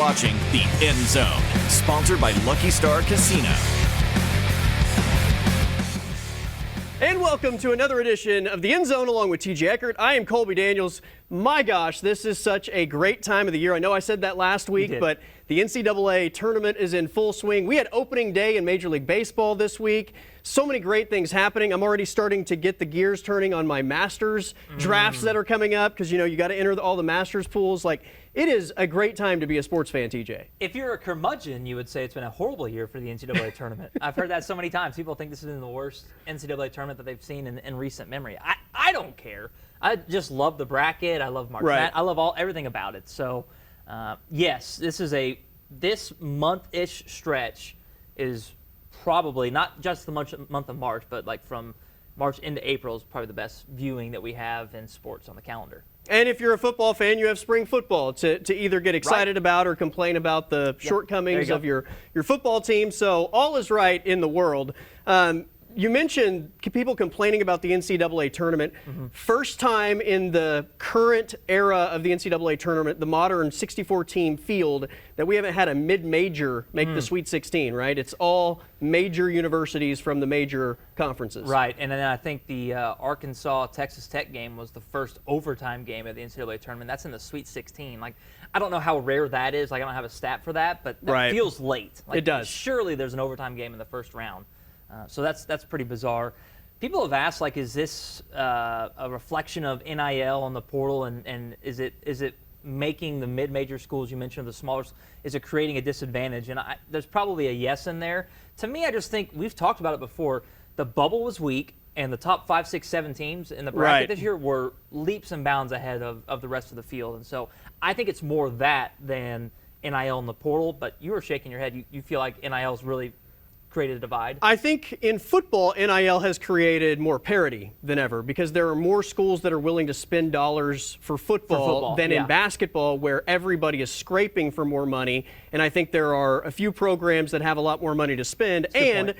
watching The End Zone, sponsored by Lucky Star Casino. And welcome to another edition of The End Zone along with TJ Eckert. I am Colby Daniels. My gosh, this is such a great time of the year. I know I said that last week, but the NCAA tournament is in full swing. We had opening day in Major League Baseball this week. So many great things happening. I'm already starting to get the gears turning on my Masters drafts that are coming up because, you know, you got to enter all the Masters pools. Like, it is a great time to be a sports fan, TJ. If you're a curmudgeon, you would say it's been a horrible year for the NCAA tournament. I've heard that so many times. People think this is the worst NCAA tournament that they've seen in recent memory. I don't care. I just love the bracket. I love March Madness. I love everything about it. So, yes, this month-ish stretch is probably not just the month of March, but like from March into April is probably the best viewing that we have in sports on the calendar. And if you're a football fan, you have spring football to either get excited about or complain about the shortcomings of your football team. So all is right in the world. You mentioned people complaining about the NCAA tournament. First time in the current era of the NCAA tournament, the modern 64-team field, that we haven't had a mid-major make the Sweet 16, right? It's all major universities from the major conferences. Right, and then I think the Arkansas-Texas Tech game was the first overtime game of the NCAA tournament. That's in the Sweet 16. Like, I don't know how rare that is. Like, I don't have a stat for that, but that feels late. Like, it does. Surely there's an overtime game in the first round. So that's pretty bizarre. People have asked, like, is this a reflection of NIL on the portal, and is it making the mid-major schools you mentioned, the smaller, is it creating a disadvantage? And there's probably a yes in there. To me, I just think we've talked about it before. The bubble was weak, and the top 5, 6, 7 teams in the bracket this year were leaps and bounds ahead of the rest of the field. And so I think it's more that than NIL in the portal. But you were shaking your head. You feel like NIL's really created a divide? I think in football, NIL has created more parity than ever because there are more schools that are willing to spend dollars for football than in basketball, where everybody is scraping for more money. And I think there are a few programs that have a lot more money to spend. And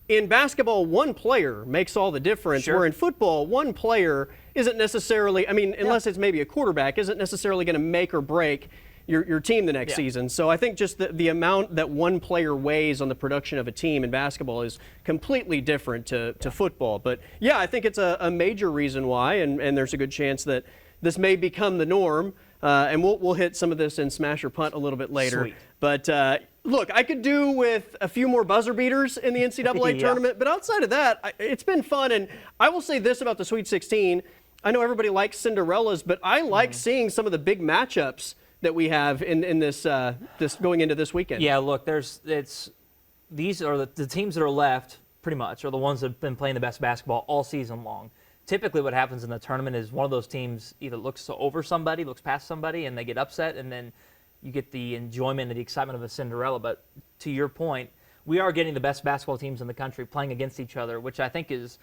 in basketball, one player makes all the difference, where in football, one player isn't necessarily, I mean, unless it's maybe a quarterback, isn't necessarily going to make or break your team the next season. So I think just the amount that one player weighs on the production of a team in basketball is completely different to football. But yeah, I think it's a major reason why, and there's a good chance that this may become the norm. And we'll hit some of this in Smash or Punt a little bit later. Sweet. But look, I could do with a few more buzzer beaters in the NCAA tournament, but outside of that, it's been fun. And I will say this about the Sweet 16. I know everybody likes Cinderellas, but I like seeing some of the big matchups that we have in this going into this weekend. Yeah, look, these are the teams that are left, pretty much, are the ones that have been playing the best basketball all season long. Typically what happens in the tournament is one of those teams either looks over somebody, looks past somebody, and they get upset, and then you get the enjoyment and the excitement of a Cinderella. But to your point, we are getting the best basketball teams in the country playing against each other, which I think is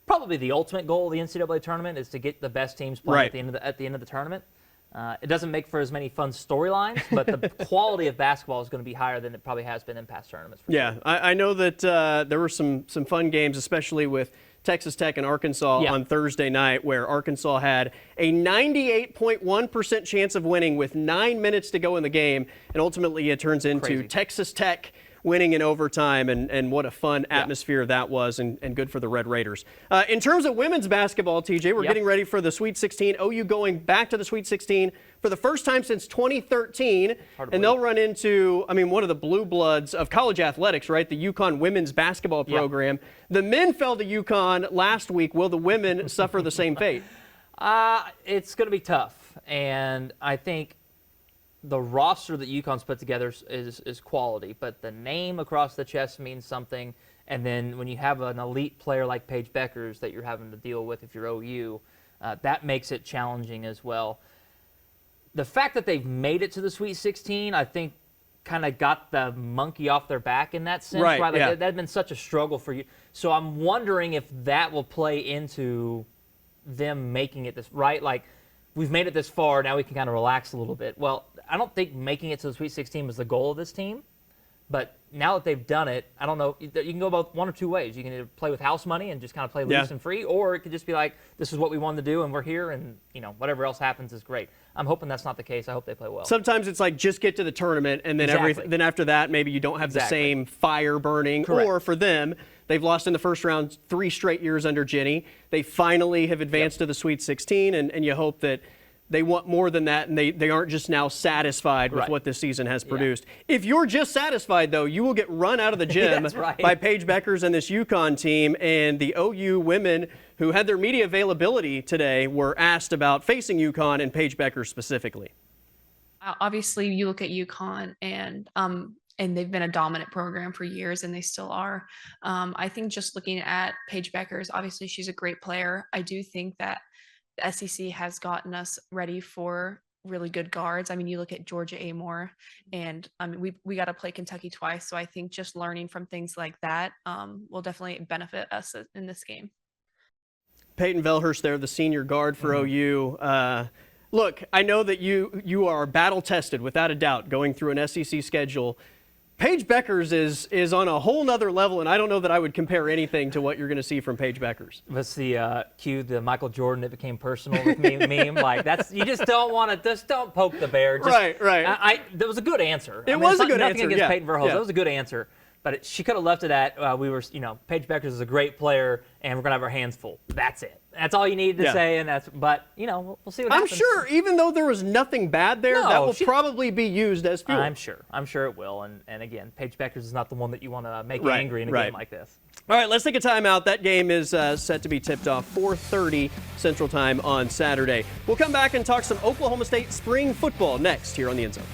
probably the ultimate goal of the NCAA tournament, is to get the best teams playing at the end of the tournament. It doesn't make for as many fun storylines, but the quality of basketball is going to be higher than it probably has been in past tournaments. Sure. I know that there were some fun games, especially with Texas Tech and Arkansas on Thursday night, where Arkansas had a 98.1% chance of winning with 9 minutes to go in the game, and ultimately it turns into Texas Tech winning in overtime, and what a fun atmosphere that was, and good for the Red Raiders. In terms of women's basketball, TJ, we're getting ready for the Sweet 16. OU going back to the Sweet 16 for the first time since 2013, and they'll run into, one of the blue bloods of college athletics, right? The UConn women's basketball program. The men fell to UConn last week. Will the women suffer the same fate? It's going to be tough, and I think the roster that UConn's put together is quality, but the name across the chest means something. And then when you have an elite player like Paige Beckers that you're having to deal with if you're OU, that makes it challenging as well. The fact that they've made it to the Sweet 16, I think, kind of got the monkey off their back in that sense. Right? Like that had been such a struggle for you. So I'm wondering if that will play into them making it this, right? Like, we've made it this far, now we can kind of relax a little bit. Well, I don't think making it to the Sweet 16 was the goal of this team, But now that they've done it, I don't know. You can go about one or two ways. You can either play with house money and just kind of play loose and free, or it could just be like, this is what we wanted to do, and we're here, and whatever else happens is great. I'm hoping that's not the case. I hope they play well. Sometimes it's like just get to the tournament, and then then after that, maybe you don't have the same fire burning. Correct. Or for them, they've lost in the first round 3 straight years under Ginny. They finally have advanced to the Sweet 16, and you hope that they want more than that, and they aren't just now satisfied with what this season has produced. If you're just satisfied, though, you will get run out of the gym by Paige Beckers and this UConn team. And the OU women who had their media availability today were asked about facing UConn and Paige Beckers specifically. Obviously, you look at UConn and they've been a dominant program for years, and they still are. I think just looking at Paige Beckers, obviously she's a great player. I do think that the SEC has gotten us ready for really good guards. I mean, you look at Georgia Amore, and we got to play Kentucky twice. So I think just learning from things like that will definitely benefit us in this game. Peyton Velhurst there, the senior guard for OU. Look, I know that you are battle tested without a doubt going through an SEC schedule. Paige Beckers is on a whole nother level, and I don't know that I would compare anything to what you're going to see from Paige Beckers. That's the the Michael Jordan, it became personal with me meme. Like, that's, you just don't want to, just don't poke the bear. Just, right. That was a good answer. It was a good answer. Nothing against Peyton Verhulst. That was a good answer. But she could have left it at, Paige Beckers is a great player, and we're going to have our hands full. That's it. That's all you need to say, and but we'll see what happens. I'm sure, even though there was nothing bad there, that will probably be used as fuel. I'm sure it will. And again, Paige Beckers is not the one that you want to make angry in a game like this. All right, let's take a timeout. That game is set to be tipped off 4:30 Central Time on Saturday. We'll come back and talk some Oklahoma State spring football next here on the End Zone.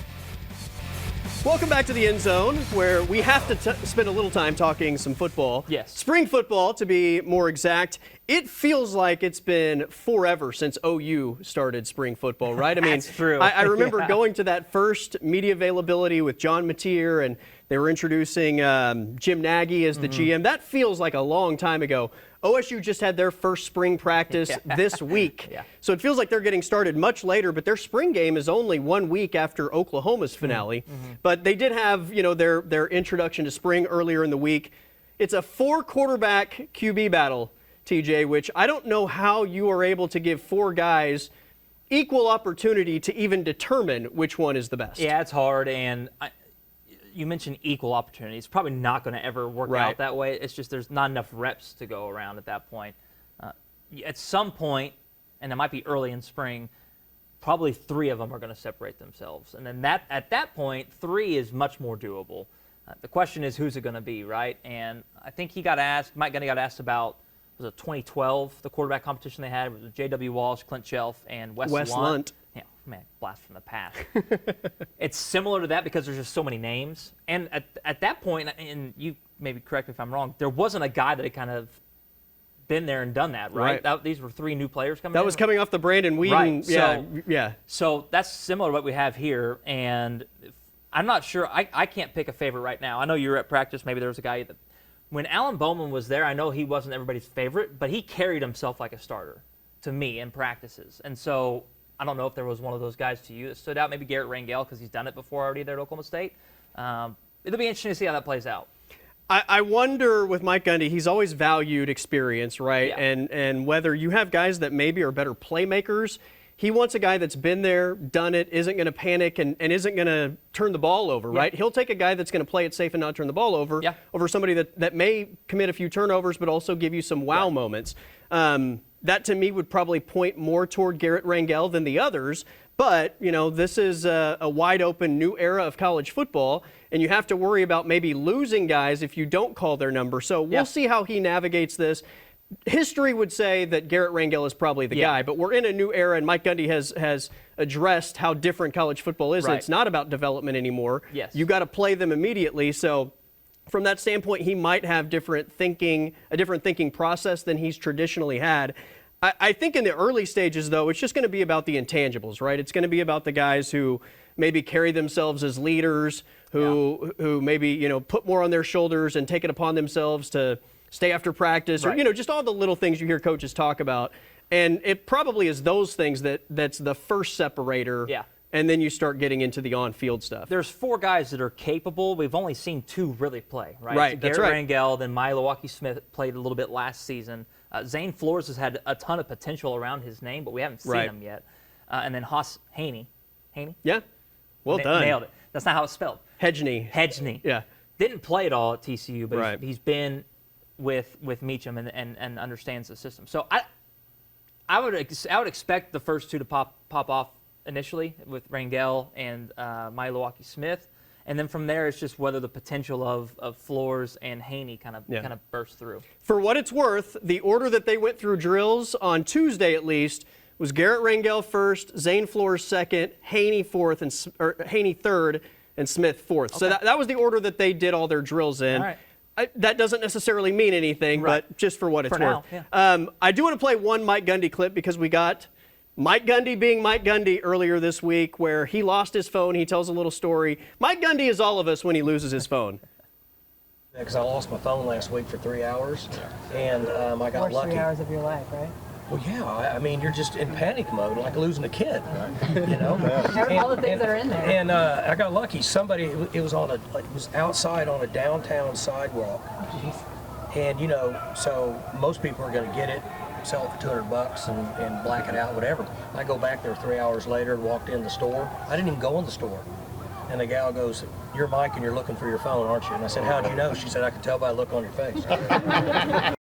Welcome back to the End Zone, where we have to spend a little time talking some football. Yes. Spring football, to be more exact. It feels like it's been forever since OU started spring football, right? I mean, that's true. I remember going to that first media availability with John Mateer, and they were introducing Jim Nagy as the GM. That feels like a long time ago. OSU just had their first spring practice this week. So it feels like they're getting started much later, but their spring game is only 1 week after Oklahoma's finale. But they did have, their introduction to spring earlier in the week. It's a 4-quarterback QB battle, TJ, which I don't know how you are able to give 4 guys equal opportunity to even determine which one is the best. Yeah, it's hard, and you mentioned equal opportunity. It's probably not going to ever work out that way. It's just there's not enough reps to go around at that point. At some point, and it might be early in spring, probably 3 of them are going to separate themselves. And then at that point, 3 is much more doable. The question is, who's it going to be, right? And I think Mike Gundy got asked about, was it 2012, the quarterback competition they had? It was J.W. Walsh, Clint Shelf, and Wes Lunt. Yeah, man, blast from the past. It's similar to that because there's just so many names. And at that point, and you maybe correct me if I'm wrong, there wasn't a guy that had kind of been there and done that, right? These were 3 new players coming in. That was coming off the Brandon Whedon. Right. So that's similar to what we have here. And I'm not sure. I can't pick a favorite right now. I know you were at practice. Maybe there was a guy that, when Alan Bowman was there, I know he wasn't everybody's favorite, but he carried himself like a starter to me in practices. And so I don't know if there was one of those guys to you that stood out. Maybe Garrett Rangel, because he's done it before already there at Oklahoma State. It'll be interesting to see how that plays out. I wonder with Mike Gundy, he's always valued experience, right? Yeah. And whether you have guys that maybe are better playmakers, he wants a guy that's been there, done it, isn't going to panic, and isn't going to turn the ball over, right? He'll take a guy that's going to play it safe and not turn the ball over over somebody that may commit a few turnovers but also give you some wow moments. That, to me, would probably point more toward Garrett Rangel than the others. But, this is a wide-open new era of college football, and you have to worry about maybe losing guys if you don't call their number. So we'll see how he navigates this. History would say that Garrett Rangel is probably the guy, but we're in a new era, and Mike Gundy has addressed how different college football is. And it's not about development anymore. You got to play them immediately. So from that standpoint, he might have a different thinking process than he's traditionally had. I think in the early stages, though, it's just going to be about the intangibles, right? It's going to be about the guys who maybe carry themselves as leaders, who maybe, put more on their shoulders and take it upon themselves to stay after practice, or, just all the little things you hear coaches talk about. And it probably is those things that's the first separator and then you start getting into the on-field stuff. There's 4 guys that are capable. We've only seen 2 really play, right? Right, so that's Garrett right. Rangel, then Milwaukee Smith played a little bit last season. Zane Flores has had a ton of potential around his name, but we haven't seen him yet. And then Haas Haney. Haney? Yeah. Well done. Nailed it. That's not how it's spelled. Hedgney. Yeah. Didn't play at all at TCU, but Right. he's been with Meacham and understands the system. So I would expect the first 2 to pop off initially with Rangel and Milwaukee Smith, and then from there it's just whether the potential of Flores and Haney kind of burst through. For what it's worth, the order that they went through drills on Tuesday at least was Garrett Rangel first, Zane Flores second, Haney Haney third, and Smith fourth. Okay. So that was the order that they did all their drills in. All right. That doesn't necessarily mean anything, right. but just for what it's worth. Now, yeah. I do want to play one Mike Gundy clip because we got Mike Gundy being Mike Gundy earlier this week where he lost his phone. He tells a little story. Mike Gundy is all of us when he loses his phone. Because I lost my phone last week for 3 hours, and I got Worst lucky. 3 hours of your life, right? Well, yeah. I mean, you're just in panic mode, like losing a kid. You know. All the things that are in there. And I got lucky. Somebody, it was outside on a downtown sidewalk. And you know, so most people are going to get it, sell it for $200 and black it out, whatever. I go back there 3 hours later and walked in the store. I didn't even go in the store. And the gal goes, "You're Mike and you're looking for your phone, aren't you?" And I said, "How'd you know?" She said, "I could tell by the look on your face."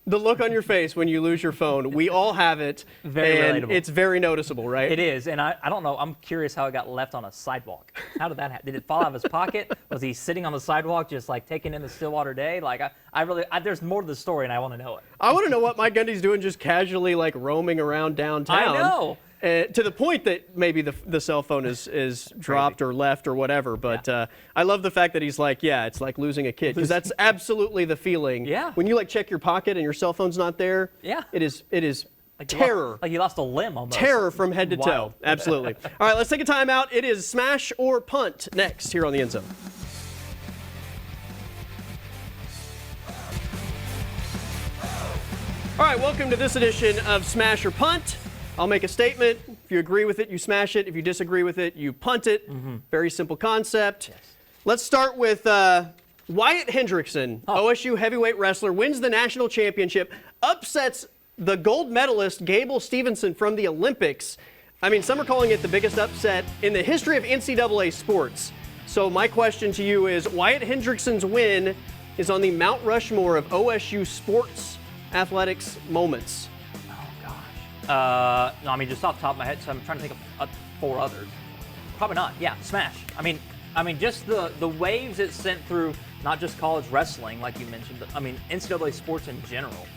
The look on your face when you lose your phone, we all have it. Very and relatable. It's very noticeable, right? It is, and I don't know. I'm curious how it got left on a sidewalk. How did that happen? Did it fall out of his pocket? Was he sitting on the sidewalk just like taking in the Stillwater day? Like I really, there's more to the story, and I want to know it. I want to know what Mike Gundy's doing just casually like roaming around downtown. I know. To the point that maybe the cell phone is dropped or left or whatever. But I love the fact that he's like, yeah, it's like losing a kid. Because that's absolutely the feeling. Yeah. When you like check your pocket and your cell phone's not there. Yeah. It is Like terror. Like you lost a limb almost. Terror from head to Wild. toe. Absolutely. All right, let's take a timeout. It is smash or punt next here on the End Zone. All right, welcome to this edition of Smash or Punt. I'll make a statement. If you agree with it, you smash it. If you disagree with it, you punt it. Very simple concept. Yes. Let's start with Wyatt Hendrickson, OSU heavyweight wrestler, wins the national championship, upsets the gold medalist Gable Stevenson from the Olympics. I mean, some are calling it the biggest upset in the history of NCAA sports. So my question to you is, Wyatt Hendrickson's win is on the Mount Rushmore of OSU sports athletics moments. No, I mean, just off the top of my head, so I'm trying to think of 4 others. Probably not. Yeah, smash. I mean, just the waves it sent through, not just college wrestling, like you mentioned, but I mean, NCAA sports in general.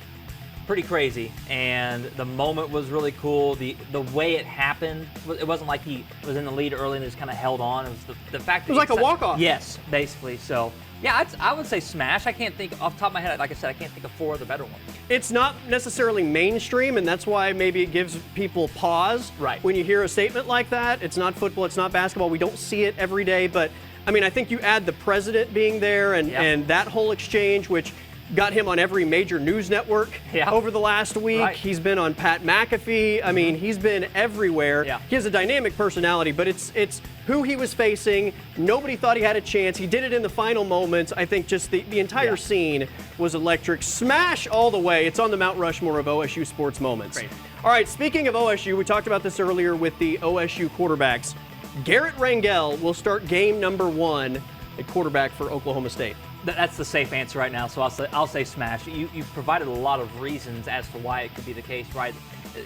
Pretty crazy, and the moment was really cool. The way it happened, it wasn't like he was in the lead early and just kind of held on. It was the fact that it was like a walk-off. Yes, basically. So yeah, I would say smash. I can't think off the top of my head. Like I said, I can't think of 4 other better ones. It's not necessarily mainstream, and that's why maybe it gives people pause. Right. When you hear a statement like that. It's not football, it's not basketball. We don't see it every day, but I mean, I think you add the president being there and that whole exchange, which got him on every major news network over the last week. Right. He's been on Pat McAfee. I mean, he's been everywhere. Yeah. He has a dynamic personality, but it's who he was facing. Nobody thought he had a chance. He did it in the final moments. I think just the entire scene was electric. Smash all the way. It's on the Mount Rushmore of OSU sports moments. Great. All right, speaking of OSU, we talked about this earlier with the OSU quarterbacks. Garrett Rangel will start game number 1 at quarterback for Oklahoma State. That's the safe answer right now, so I'll say smash. You provided a lot of reasons as to why it could be the case, right?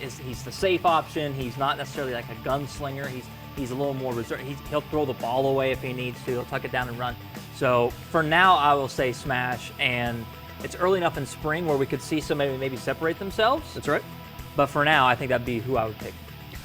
He's the safe option. He's not necessarily like a gunslinger. He's a little more reserved. He'll throw the ball away if he needs to. He'll tuck it down and run. So for now, I will say smash. And it's early enough in spring where we could see somebody maybe separate themselves. That's right. But for now, I think that'd be who I would pick.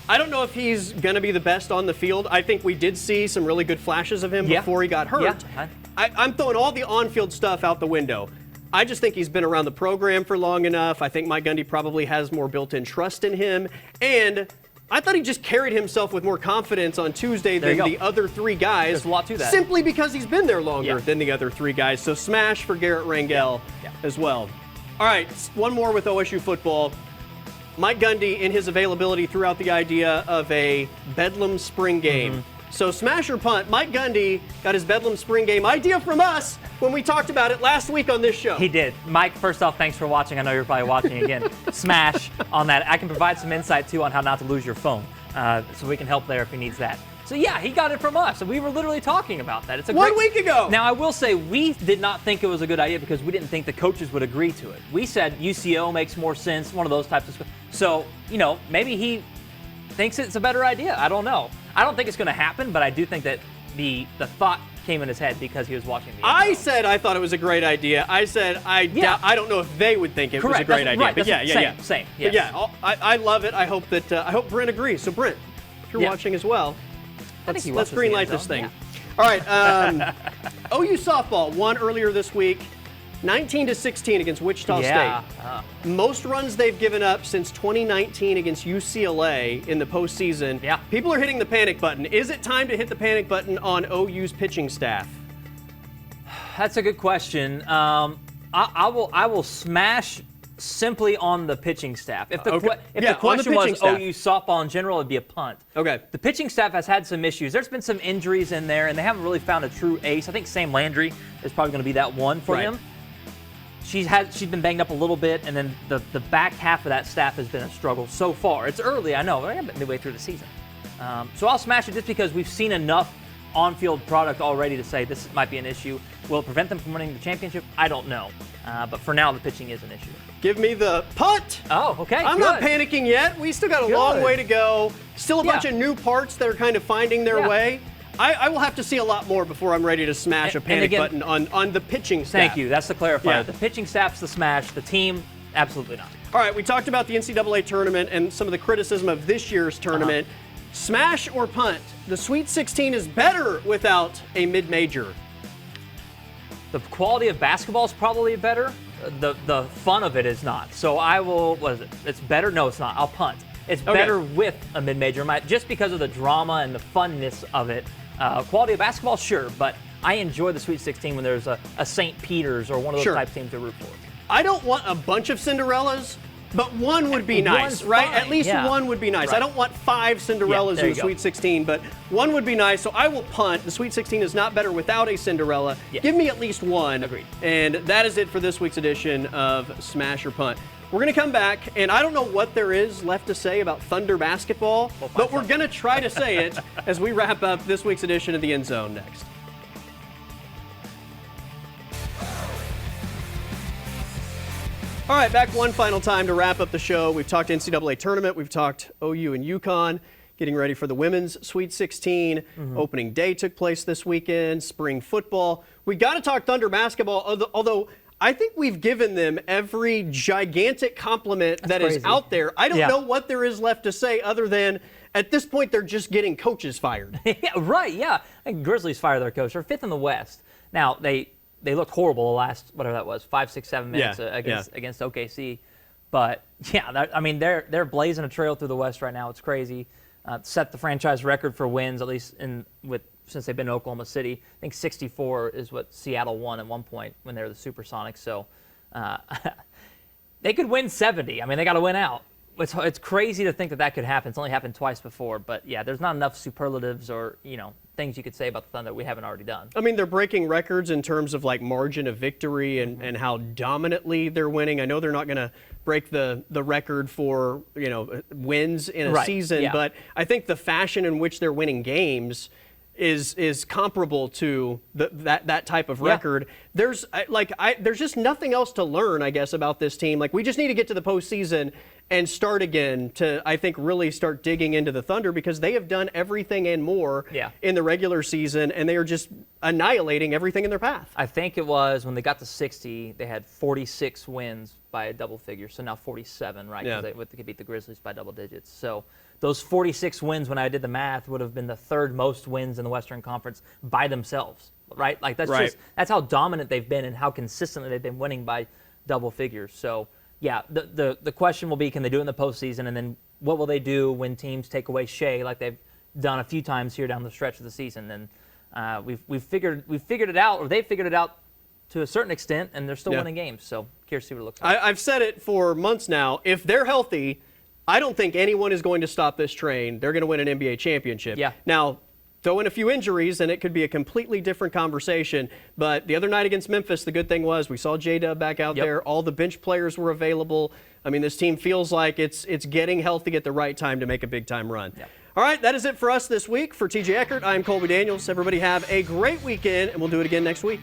I don't know if he's going to be the best on the field. I think we did see some really good flashes of him before he got hurt. Yeah. I'm throwing all the on-field stuff out the window. I just think he's been around the program for long enough. I think Mike Gundy probably has more built-in trust in him. And I thought he just carried himself with more confidence on Tuesday than the other 3 guys. There's a lot to that. Simply because he's been there longer than the other 3 guys. So smash for Garrett Rangel as well. All right, one more with OSU football. Mike Gundy in his availability threw out the idea of a Bedlam spring game. So smash or punt, Mike Gundy got his Bedlam spring game idea from us when we talked about it last week on this show. He did. Mike, first off, thanks for watching. I know you're probably watching again. Smash on that. I can provide some insight, too, on how not to lose your phone. So we can help there if he needs that. So, yeah, he got it from us, and we were literally talking about that. It's a 1 week ago. Now, I will say we did not think it was a good idea because we didn't think the coaches would agree to it. We said UCO makes more sense, one of those types of stuff. So, maybe he thinks it's a better idea. I don't know. I don't think it's going to happen, but I do think that the thought came in his head because he was watching the NFL. I said I thought it was a great idea. I said I don't know if they would think it was a great idea. Right. But Same. Yes. But yeah, I love it. I hope Brent agrees. So Brent, if you're watching as well, let's green light this thing. Yeah. All right. OU softball won earlier this week, 19-16 against Wichita State. Most runs they've given up since 2019 against UCLA in the postseason. Yeah. People are hitting the panic button. Is it time to hit the panic button on OU's pitching staff? That's a good question. I will smash simply on the pitching staff. If the question was OU softball in general, it'd be a punt. Okay. The pitching staff has had some issues. There's been some injuries in there, and they haven't really found a true ace. I think Sam Landry is probably going to be that one for him. She's been banged up a little bit, and then the back half of that staff has been a struggle so far. It's early, I know, but we're midway through the season. So I'll smash it just because we've seen enough on-field product already to say this might be an issue. Will it prevent them from winning the championship? I don't know. But for now, the pitching is an issue. Give me the punt. Oh, okay. I'm not panicking yet. We still got a long way to go. Still a bunch of new parts that are kind of finding their way. I will have to see a lot more before I'm ready to smash a panic button on the pitching staff. Thank you. That's the clarifier. Yeah. The pitching staff's the smash. The team, absolutely not. All right, we talked about the NCAA tournament and some of the criticism of this year's tournament. Smash or punt? The Sweet 16 is better without a mid-major. The quality of basketball is probably better. The fun of it is not. So I will, what is it? It's better? No, it's not. I'll punt. It's better with a mid-major, just because of the drama and the funness of it. Quality of basketball, sure, but I enjoy the Sweet 16 when there's a St. Peter's or one of those type teams to root for. I don't want a bunch of Cinderellas, but one would be nice, right? At least one would be nice. Right. I don't want 5 Cinderellas in the Sweet 16, but one would be nice. So I will punt. The Sweet 16 is not better without a Cinderella. Yes. Give me at least one. Agreed. And that is it for this week's edition of Smash or Punt. We're going to come back, and I don't know what there is left to say about Thunder basketball, but we're going to try to say it as we wrap up this week's edition of The End Zone next. All right, back one final time to wrap up the show. We've talked NCAA tournament. We've talked OU and UConn, getting ready for the women's Sweet 16. Opening day took place this weekend, spring football. We got to talk Thunder basketball, although I think we've given them every gigantic compliment that is out there. I don't know what there is left to say other than at this point they're just getting coaches fired. I think Grizzlies fired their coach. They're 5th in the West. Now, they looked horrible the last, whatever that was, 5, 6, 7 minutes against OKC. But, they're blazing a trail through the West right now. It's crazy. Set the franchise record for wins, at least since they've been in Oklahoma City. I think 64 is what Seattle won at one point when they were the Supersonics. So they could win 70. They got to win out. It's crazy to think that could happen. It's only happened twice before. But, there's not enough superlatives or, things you could say about the Thunder we haven't already done. They're breaking records in terms of margin of victory and how dominantly they're winning. I know they're not going to break the record for wins in a season, but I think the fashion in which they're winning games is comparable to that type of record. There's just nothing else to learn, I guess, about this team. We just need to get to the postseason and start again to, I think, really start digging into the Thunder because they have done everything and more in the regular season, and they are just annihilating everything in their path. I think it was when they got to 60, they had 46 wins by a double figure, so now 47, right? Because they could beat the Grizzlies by double digits. So those 46 wins, when I did the math, would have been the 3rd most wins in the Western Conference by themselves, right? That's how dominant they've been and how consistently they've been winning by double figures. So, the question will be, can they do it in the postseason? And then what will they do when teams take away Shea like they've done a few times here down the stretch of the season? And we've figured it out, or they've figured it out to a certain extent, and they're still winning games. So curious to see what it looks like. I've said it for months now. If they're healthy, I don't think anyone is going to stop this train. They're going to win an NBA championship. Yeah. Now, throw in a few injuries, and it could be a completely different conversation. But the other night against Memphis, the good thing was we saw J-Dub back out there. All the bench players were available. I mean, this team feels like it's getting healthy at the right time to make a big-time run. Yep. All right, that is it for us this week. For TJ Eckert, I'm Colby Daniels. Everybody have a great weekend, and we'll do it again next week.